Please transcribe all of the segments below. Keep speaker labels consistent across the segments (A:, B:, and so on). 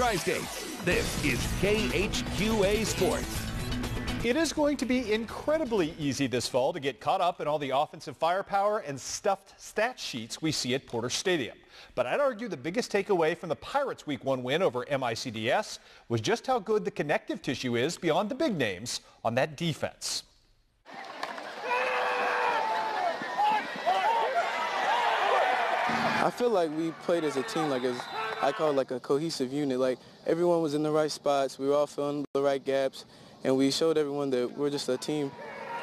A: Tri-State. This is KHQA Sports.
B: It is going to be incredibly easy this fall to get caught up in all the offensive firepower and stuffed stat sheets we see at Poore Stadium. But I'd argue the biggest takeaway from the Pirates' Week 1 win over MICDS was just how good the connective tissue is beyond the big names on that defense.
C: I feel like we played as a team, I call it like a cohesive unit. Like everyone was in the right spots, we were all filling the right gaps, and we showed everyone that we're just a team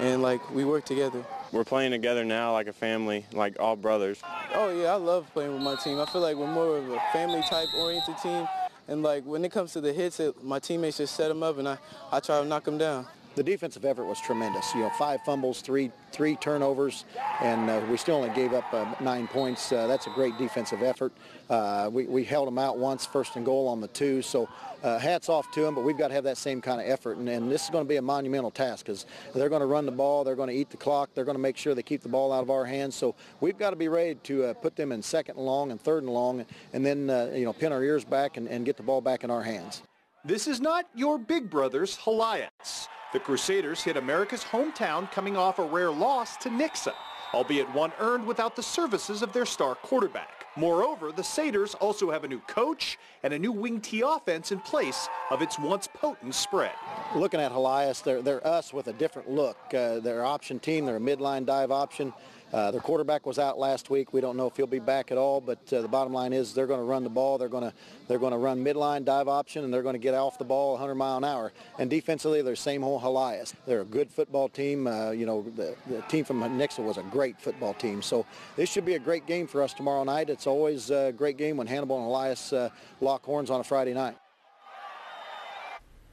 C: and like we work together.
D: We're playing together now like a family, like all brothers.
C: Oh yeah, I love playing with my team. I feel like we're more of a family type oriented team, and like when it comes to the hits, my teammates just set them up and I try to knock them down.
E: The defensive effort was tremendous. 5 fumbles, three turnovers, and we still only gave up 9 points. That's a great defensive effort. We held them out once, first and goal on the 2, so hats off to them, but we've got to have that same kind of effort, and this is going to be a monumental task because they're going to run the ball, they're going to eat the clock, they're going to make sure they keep the ball out of our hands, so we've got to be ready to put them in 2nd and long and 3rd and long, and then pin our ears back and get the ball back in our hands.
B: This is not your big brother's Alliance. The Crusaders hit America's hometown coming off a rare loss to Nixa, albeit one earned without the services of their star quarterback. Moreover, the Satyrs also have a new coach and a new wing T offense in place of its once potent spread.
E: Looking at Elias, they're us with a different look. They're option team, they're a midline dive option. Their quarterback was out last week. We don't know if he'll be back at all, but the bottom line is they're going to run the ball. They're going to run midline dive option, and they're going to get off the ball 100 mile an hour. And defensively, they're same old Elias. They're a good football team. The team from Nixa was a great football team. So this should be a great game for us tomorrow night. It's always a great game when Hannibal and Elias lock horns on a Friday night.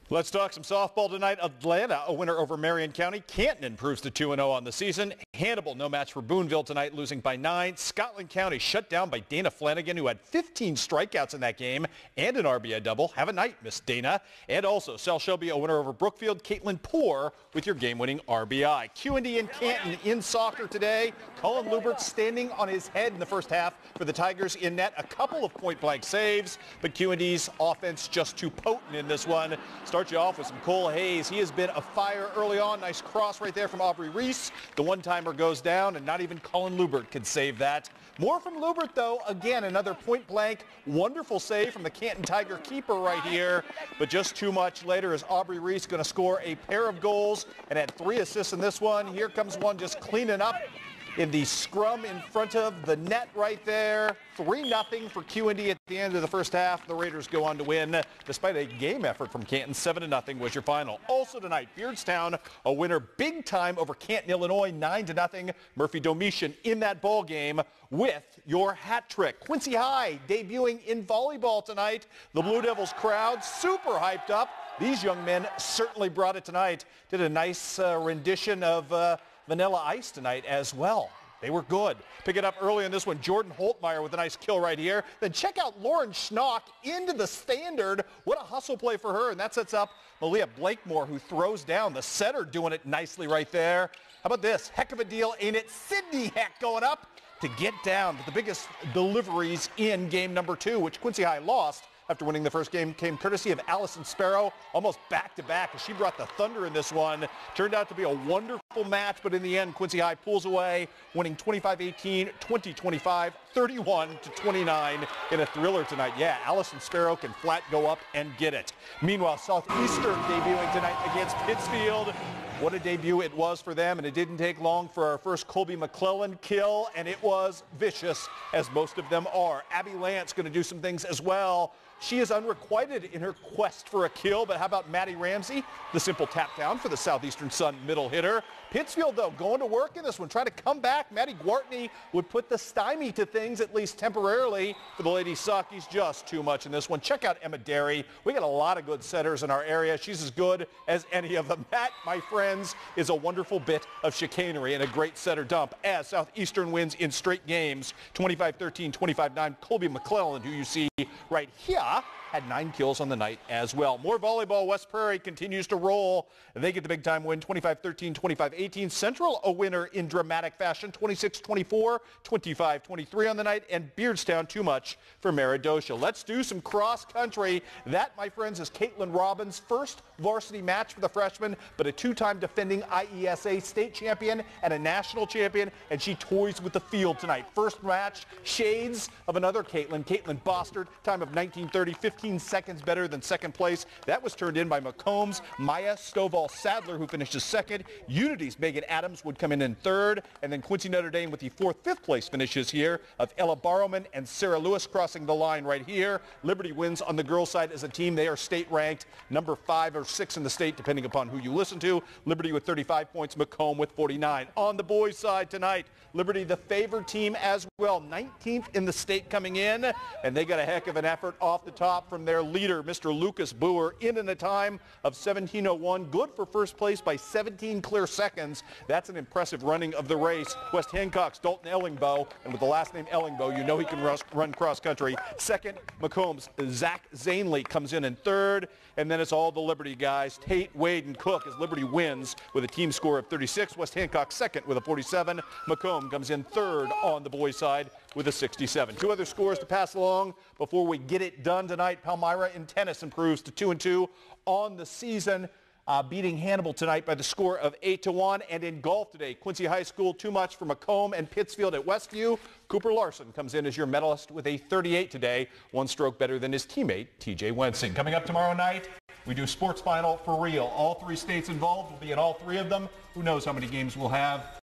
B: Let's talk some softball tonight. Atlanta, a winner over Marion County. Canton improves to 2-0 on the season. Hannibal, no match for Boonville tonight, losing by 9. Scotland County shut down by Dana Flanagan, who had 15 strikeouts in that game and an RBI double. Have a night, Miss Dana. And also, Shelby, a winner over Brookfield. Caitlyn Poore with your game-winning RBI. QND and Canton in soccer today. Colin Lubert standing on his head in the first half for the Tigers in net. A couple of point-blank saves, but QND's offense just too potent in this one. Start you off with some Cole Hayes. He has been a fire early on. Nice cross right there from Aubrey Reese. The one-timer goes down, and not even Colin Lubert could save that. More from Lubert, though. Again, another point-blank, wonderful save from the Canton Tiger keeper right here. But just too much later is Aubrey Reese going to score a pair of goals and had 3 assists in this one. Here comes one just cleaning up in the scrum in front of the net right there. 3-0 for QND at the end of the first half. The Raiders go on to win despite a game effort from Canton. 7-0 was your final. Also tonight, Beardstown, a winner big time over Canton, Illinois, 9-0. Murphy Domitian in that ball game with your hat trick. Quincy High debuting in volleyball tonight. The Blue Devils crowd super hyped up. These young men certainly brought it tonight. Did a nice rendition of Vanilla Ice tonight as well. They were good. Pick it up early in this one. Jordan Holtmeyer with a nice kill right here. Then check out Lauren Schnock into the standard. What a hustle play for her. And that sets up Malia Blakemore, who throws down. The setter doing it nicely right there. How about this? Heck of a deal, ain't it? Sydney Heck going up to get down to the biggest deliveries in game number 2, which Quincy High lost after winning the first game. Came courtesy of Allison Sparrow, almost back-to-back as she brought the thunder in this one. Turned out to be a wonderful match, but in the end, Quincy High pulls away, winning 25-18, 20-25, 31-29 in a thriller tonight. Yeah, Allison Sparrow can flat go up and get it. Meanwhile, Southeastern debuting tonight against Pittsfield. What a debut it was for them, and it didn't take long for our first Colby McClellan kill, and it was vicious, as most of them are. Abby Lance going to do some things as well. She is unrequited in her quest for a kill, but how about Maddie Ramsey? The simple tap down for the Southeastern Sun middle hitter. Pittsfield, though, going to work in this one, trying to come back. Maddie Gwartney would put the stymie to things, at least temporarily, for the Lady Suckies. Just too much in this one. Check out Emma Derry. We got a lot of good setters in our area. She's as good as any of them. That, my friends, is a wonderful bit of chicanery and a great setter dump as Southeastern wins in straight games. 25-13, 25-9. Colby McClellan, who you see right here, had 9 kills on the night as well. More volleyball. West Prairie continues to roll. They get the big time win, 25-13, 25-18. Central a winner in dramatic fashion, 26-24, 25-23 on the night. And Beardstown too much for Meredosia. Let's do some cross country. That, my friends, is Caitlyn Robbins' first varsity match for the freshman, but a 2-time defending IESA state champion and a national champion, and she toys with the field tonight. First match, shades of another Caitlyn Bostard, time of 19:30, 15 seconds better than second place. That was turned in by Macomb's Maya Stovall-Sadler, who finishes second. Unity's Megan Adams would come in third, and then Quincy Notre Dame with the 4th, 5th place finishes here of Ella Barrowman and Sarah Lewis crossing the line right here. Liberty wins on the girls' side as a team. They are state ranked number 5 or 6 in the state, depending upon who you listen to. Liberty with 35 points, Macomb with 49. On the boys' side tonight, Liberty the favored team as well, 19th in the state coming in, and they got a heck of an effort off the top from their leader, Mr. Lucas Boer, in a time of 17:01, good for first place by 17 clear seconds. That's an impressive running of the race. West Hancock's Dalton Ellingbo, and with the last name Ellingbo, you know he can run cross country. Second, Macomb's Zach Zanley comes in third, and then it's all the Liberty guys, Tate, Wade, and Cook, as Liberty wins with a team score of 36. West Hancock second with a 47. Macomb comes in third on the boys' side with a 67. 2 other scores to pass along before we get it done tonight. Palmyra in tennis improves to 2-2 on the season, beating Hannibal tonight by the score of 8-1. And in golf today, Quincy High School too much for Macomb and Pittsfield at Westview. Cooper Larson comes in as your medalist with a 38 today, 1 stroke better than his teammate TJ Wensing. Coming up tomorrow night, we do sports final for real. All 3 states involved will be in all 3 of them. Who knows how many games we'll have.